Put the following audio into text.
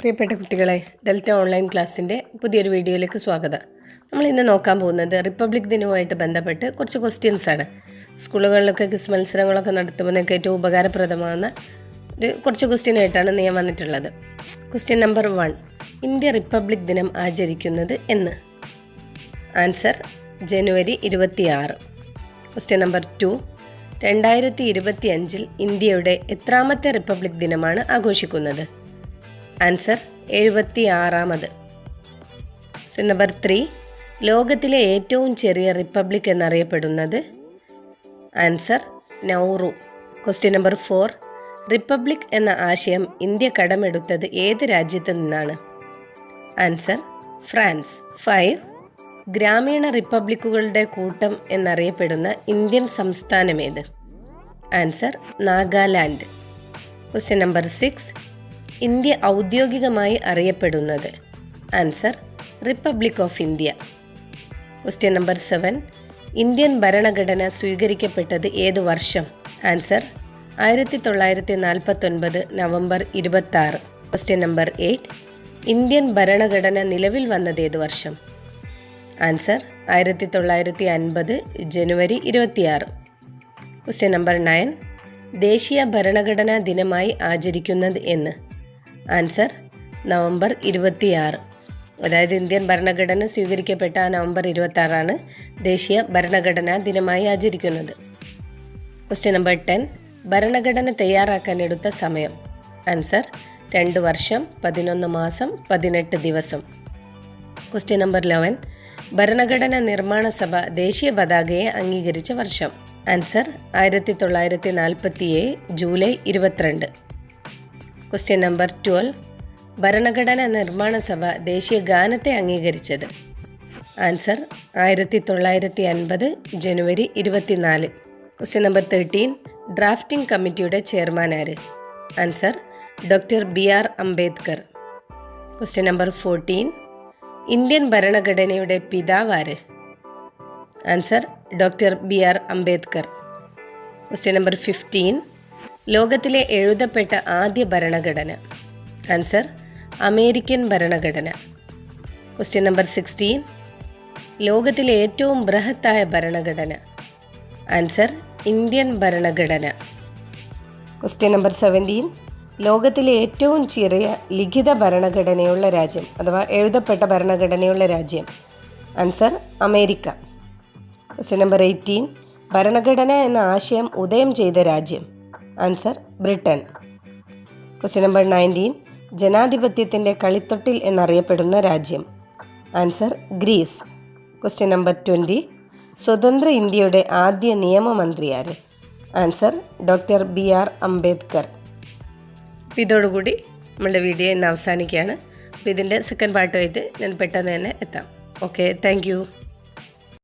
പ്രിയപ്പെട്ട കുട്ടികളെ, delta online ക്ലാസ്സിൻ്റെ പുതിയൊരു വീഡിയോയിലേക്ക് സ്വാഗതം. നമ്മൾ ഇന്ന് നോക്കാൻ പോകുന്നത് റിപ്പബ്ലിക് ദിനവുമായിട്ട് ബന്ധപ്പെട്ട് കുറച്ച് ക്വസ്റ്റ്യൻസാണ്. സ്കൂളുകളിലൊക്കെ ക്വിസ് മത്സരങ്ങളൊക്കെ നടത്തുമ്പോൾ നിങ്ങൾക്ക് ഏറ്റവും ഉപകാരപ്രദമാകുന്ന കുറച്ച് ക്വസ്റ്റ്യനായിട്ടാണ് ഞാൻ വന്നിട്ടുള്ളത്. Question number 1. ഇന്ത്യ റിപ്പബ്ലിക് ദിനം ആചരിക്കുന്നത് എന്ന്? ആൻസർ ജനുവരി 26. Question number 2. 2025 ഇന്ത്യയുടെ എത്രാമത്തെ റിപ്പബ്ലിക് ദിനമാണ് ആഘോഷിക്കുന്നത്? ആൻസർ 76. Question number 3. ലോകത്തിലെ ഏറ്റവും ചെറിയ റിപ്പബ്ലിക് എന്നറിയപ്പെടുന്നത്? Answer Nauru. Question number 4. Republic എന്ന ആശയം ഇന്ത്യ കടമെടുത്തത് ഏത് രാജ്യത്ത് നിന്നാണ്? Answer France. 5. ഗ്രാമീണ റിപ്പബ്ലിക്കുകളുടെ കൂട്ടം എന്നറിയപ്പെടുന്ന ഇന്ത്യൻ സംസ്ഥാനമേത്? Answer Nagaland. Question number 6. India ഔദ്യോഗികമായി അറിയപ്പെടുന്നത്? Answer republic of India. Question number 7. Indian ഭരണഘടന സ്വീകരിക്കപ്പെട്ടത് ഏത് വർഷം? Answer 1949 November 26. Question number 8. Indian ഭരണഘടന നിലവിൽ വന്നത് ഏത് വർഷം? ആൻസർ 1950 ജനുവരി 26. Question number 9. ദേശീയ ഭരണഘടനാ ദിനമായി ആചരിക്കുന്നത് എന്ന്? Answer November 26. അതായത് ഇന്ത്യൻ ഭരണഘടന സ്വീകരിക്കപ്പെട്ട നവംബർ 26 ദേശീയ ഭരണഘടനാ ദിനമായി ആചരിക്കുന്നത്. Question number 10. ഭരണഘടന തയ്യാറാക്കാൻ എടുത്ത സമയം? ആൻസർ 2 വർഷം 11 മാസം 18 ദിവസം. Question number 11. ഭരണഘടനാ നിർമ്മാണ സഭ ദേശീയ പതാകയെ അംഗീകരിച്ച വർഷം? Answer 1947 July 22. Question number 12. ഭരണഘടനാ നിർമ്മാണ സഭ ദേശീയ ഗാനത്തെ അംഗീകരിച്ചത്? ആൻസർ 1950 ജനുവരി 24. Question number 13. ഡ്രാഫ്റ്റിംഗ് കമ്മിറ്റിയുടെ ചെയർമാൻ ആര്? Answer doctor BR Ambedkar. Question number 14. Indian ഭരണഘടനയുടെ പിതാവ് ആര്? Answer doctor BR Ambedkar. Question number 15. ലോകത്തിലെ എഴുതപ്പെട്ട ആദ്യ ഭരണഘടന? ആൻസർ അമേരിക്കൻ ഭരണഘടന. Question number 16. ലോകത്തിലെ ഏറ്റവും ബൃഹത്തായ ഭരണഘടന? ആൻസർ ഇന്ത്യൻ ഭരണഘടന. Question number 17. ലോകത്തിലെ ഏറ്റവും ചെറിയ ലിഖിത ഭരണഘടനയുള്ള രാജ്യം അഥവാ എഴുതപ്പെട്ട ഭരണഘടനയുള്ള രാജ്യം? Answer America. Question number 18. ഭരണഘടന എന്ന ആശയം ഉദയം ചെയ്ത രാജ്യം? Answer Britain. Question number 19. ജനാധിപത്യത്തിൻ്റെ കളിത്തൊട്ടിൽ എന്നറിയപ്പെടുന്ന രാജ്യം? Answer Greece. Question number 20. സ്വതന്ത്ര ഇന്ത്യയുടെ ആദ്യ നിയമമന്ത്രി ആര്? Answer doctor BR Ambedkar. ഇതോടുകൂടി നമ്മളുടെ വീഡിയോ ഇന്ന് അവസാനിക്കുകയാണ്. അപ്പോൾ ഇതിൻ്റെ സെക്കൻഡ് പാർട്ടുമായിട്ട് ഞാൻ പെട്ടെന്ന് തന്നെ എത്താം. Okay, thank you.